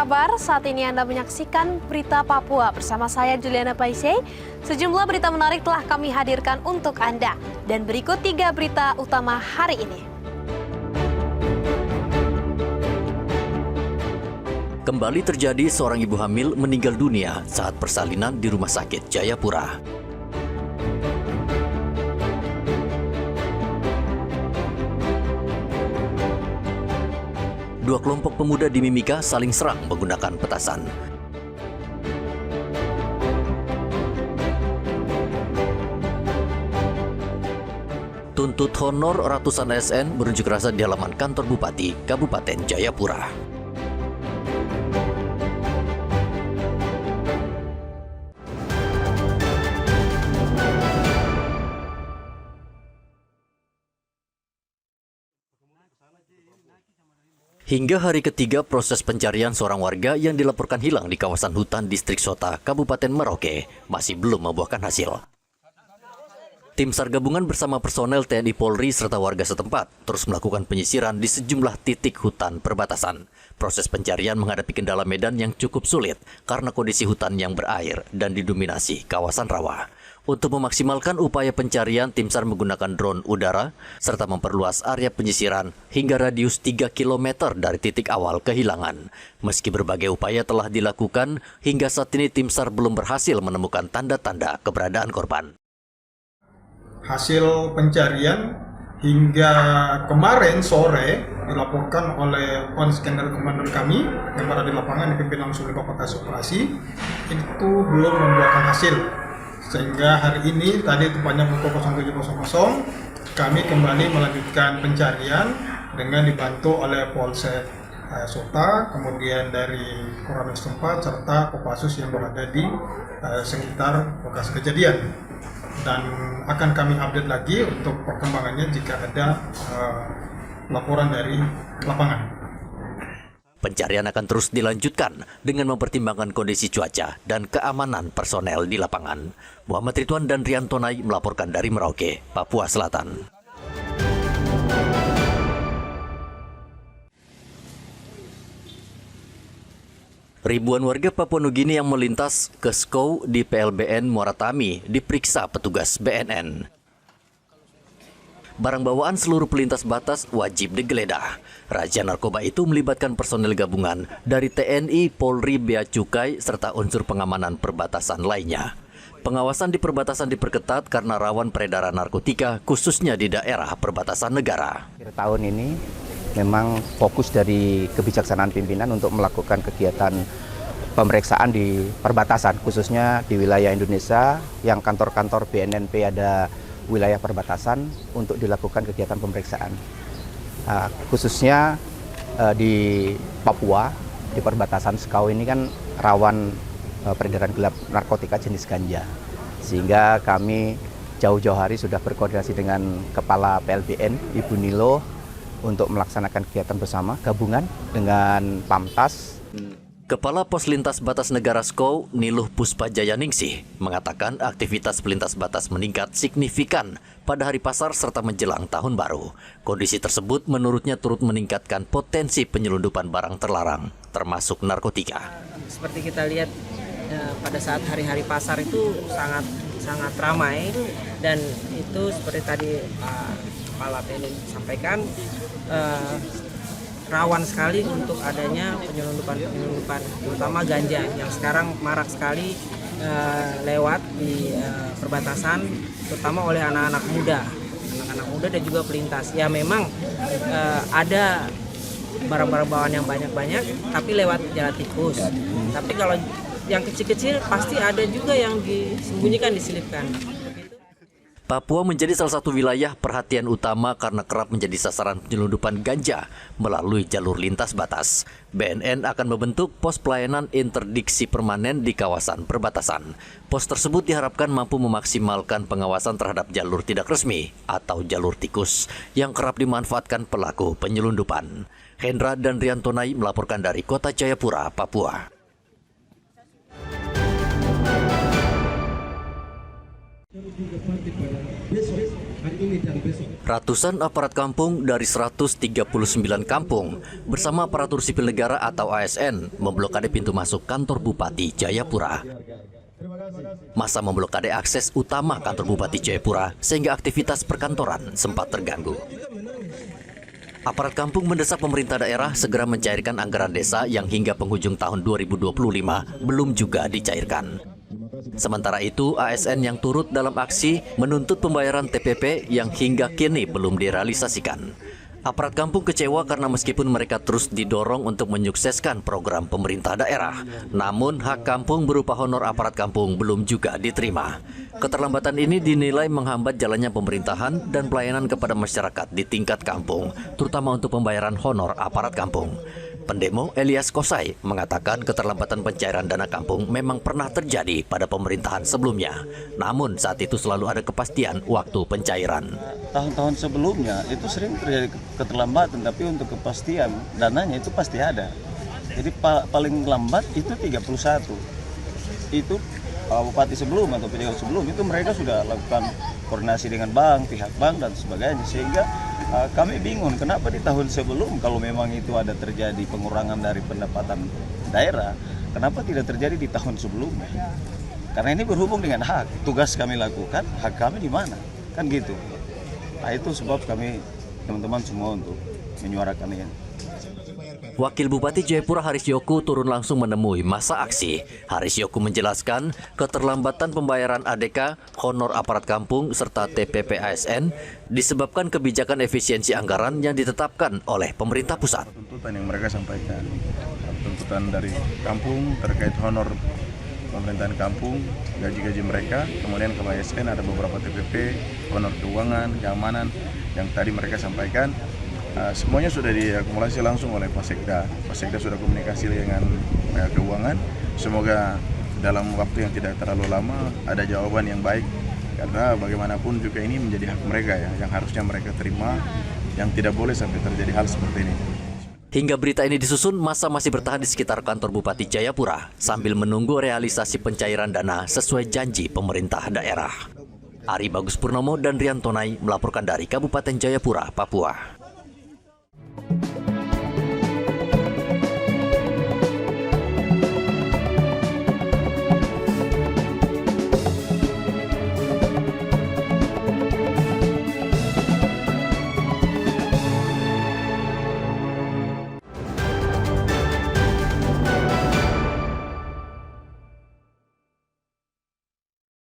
kabar? Saat ini Anda menyaksikan Berita Papua bersama saya Juliana Paisei. Sejumlah berita menarik telah kami hadirkan untuk Anda. Dan berikut 3 berita utama hari ini. Kembali terjadi seorang ibu hamil meninggal dunia saat persalinan di Rumah Sakit Jayapura. Dua kelompok pemuda di Mimika saling serang menggunakan petasan. Tuntut honor ratusan ASN berunjuk rasa di halaman kantor Bupati Kabupaten Jayapura. Hingga hari ketiga proses pencarian seorang warga yang dilaporkan hilang di kawasan hutan distrik Sota, Kabupaten Merauke, masih belum membuahkan hasil. Tim SAR gabungan bersama personel TNI Polri serta warga setempat terus melakukan penyisiran di sejumlah titik hutan perbatasan. Proses pencarian menghadapi kendala medan yang cukup sulit karena kondisi hutan yang berair dan didominasi kawasan rawa. Untuk memaksimalkan upaya pencarian, tim SAR menggunakan drone udara serta memperluas area penyisiran hingga radius 3 km dari titik awal kehilangan. Meski berbagai upaya telah dilakukan, hingga saat ini tim SAR belum berhasil menemukan tanda-tanda keberadaan korban. Hasil pencarian hingga kemarin sore dilaporkan oleh on-scanner komandan kami yang berada di lapangan dipimpin langsung oleh Bapak Kasih Operasi, itu belum membuahkan hasil. Sehingga hari ini, tadi tepatnya pukul 07.00, kami kembali melanjutkan pencarian dengan dibantu oleh Polsek Sota, kemudian dari Korlantas setempat, serta Kopassus yang berada di sekitar lokasi kejadian. Dan akan kami update lagi untuk perkembangannya jika ada laporan dari lapangan. Pencarian akan terus dilanjutkan dengan mempertimbangkan kondisi cuaca dan keamanan personel di lapangan. Muhammad Ridwan dan Rian Tonai melaporkan dari Merauke, Papua Selatan. Ribuan warga Papua Nugini yang melintas ke Skou di PLBN Muara Tami diperiksa petugas BNN. Barang bawaan seluruh pelintas batas wajib digeledah. Razia narkoba itu melibatkan personel gabungan dari TNI, Polri, Bea Cukai, serta unsur pengamanan perbatasan lainnya. Pengawasan di perbatasan diperketat karena rawan peredaran narkotika, khususnya di daerah perbatasan negara. Akhir tahun ini memang fokus dari kebijaksanaan pimpinan untuk melakukan kegiatan pemeriksaan di perbatasan, khususnya di wilayah Indonesia yang kantor-kantor BNNP ada wilayah perbatasan untuk dilakukan kegiatan pemeriksaan. Khususnya di Papua, di perbatasan Skau ini kan rawan peredaran gelap narkotika jenis ganja. Sehingga kami jauh-jauh hari sudah berkoordinasi dengan Kepala PLBN, Ibu Nilo, untuk melaksanakan kegiatan bersama gabungan dengan Pamtas. Kepala Pos Lintas Batas Negara Skou, Niluh Puspa Jayaningsih, mengatakan aktivitas pelintas batas meningkat signifikan pada hari pasar serta menjelang tahun baru. Kondisi tersebut menurutnya turut meningkatkan potensi penyelundupan barang terlarang, termasuk narkotika. Seperti kita lihat pada saat hari-hari pasar itu sangat ramai, dan itu seperti tadi Pak Kepala PNI sampaikan, rawan sekali untuk adanya penyelundupan, terutama ganja yang sekarang marak sekali lewat di perbatasan, terutama oleh anak-anak muda dan juga pelintas. Ya memang ada barang-barang bawaan yang banyak-banyak, tapi lewat jalan tikus. Tapi kalau yang kecil-kecil pasti ada juga yang disembunyikan, diselipkan. Papua menjadi salah satu wilayah perhatian utama karena kerap menjadi sasaran penyelundupan ganja melalui jalur lintas batas. BNN akan membentuk pos pelayanan interdiksi permanen di kawasan perbatasan. Pos tersebut diharapkan mampu memaksimalkan pengawasan terhadap jalur tidak resmi atau jalur tikus yang kerap dimanfaatkan pelaku penyelundupan. Hendra dan Rian Tonai melaporkan dari Kota Jayapura, Papua. Juga partai pada besok Ratusan aparat kampung dari 139 kampung bersama aparatur sipil negara atau ASN memblokade pintu masuk kantor Bupati Jayapura. Masa memblokade akses utama kantor Bupati Jayapura sehingga aktivitas perkantoran sempat terganggu. Aparat kampung mendesak pemerintah daerah segera mencairkan anggaran desa yang hingga penghujung tahun 2025 belum juga dicairkan. Sementara itu, ASN yang turut dalam aksi menuntut pembayaran TPP yang hingga kini belum direalisasikan. Aparat kampung kecewa karena meskipun mereka terus didorong untuk menyukseskan program pemerintah daerah, namun hak kampung berupa honor aparat kampung belum juga diterima. Keterlambatan ini dinilai menghambat jalannya pemerintahan dan pelayanan kepada masyarakat di tingkat kampung, terutama untuk pembayaran honor aparat kampung. Pendemo Elias Kosai mengatakan keterlambatan pencairan dana kampung memang pernah terjadi pada pemerintahan sebelumnya. Namun saat itu selalu ada kepastian waktu pencairan. Tahun-tahun sebelumnya itu sering terjadi keterlambatan, tapi untuk kepastian dananya itu pasti ada. Jadi paling lambat itu 31. Itu bupati sebelum atau pejabat sebelum itu mereka sudah lakukan koordinasi dengan pihak bank dan sebagainya, sehingga kami bingung kenapa di tahun sebelum kalau memang itu ada terjadi pengurangan dari pendapatan daerah, kenapa tidak terjadi di tahun sebelumnya? Karena ini berhubung dengan hak, tugas kami lakukan, hak kami di mana? Kan gitu. Nah itu sebab kami teman-teman semua untuk menyuarakan ini. Wakil Bupati Jayapura Haris Yoku turun langsung menemui masa aksi. Haris Yoku menjelaskan keterlambatan pembayaran ADK, honor aparat kampung, serta TPP ASN disebabkan kebijakan efisiensi anggaran yang ditetapkan oleh pemerintah pusat. Tuntutan yang mereka sampaikan, tuntutan dari kampung terkait honor pemerintahan kampung, gaji-gaji mereka, kemudian ke ASN ada beberapa TPP, honor keuangan, keamanan yang tadi mereka sampaikan. Semuanya sudah diakumulasi langsung oleh Pak Sekda. Pak Sekda sudah komunikasi dengan keuangan. Semoga dalam waktu yang tidak terlalu lama ada jawaban yang baik. Karena bagaimanapun juga ini menjadi hak mereka ya, yang harusnya mereka terima, yang tidak boleh sampai terjadi hal seperti ini. Hingga berita ini disusun, massa masih bertahan di sekitar kantor Bupati Jayapura sambil menunggu realisasi pencairan dana sesuai janji pemerintah daerah. Ari Bagus Purnomo dan Rian Tonai melaporkan dari Kabupaten Jayapura, Papua.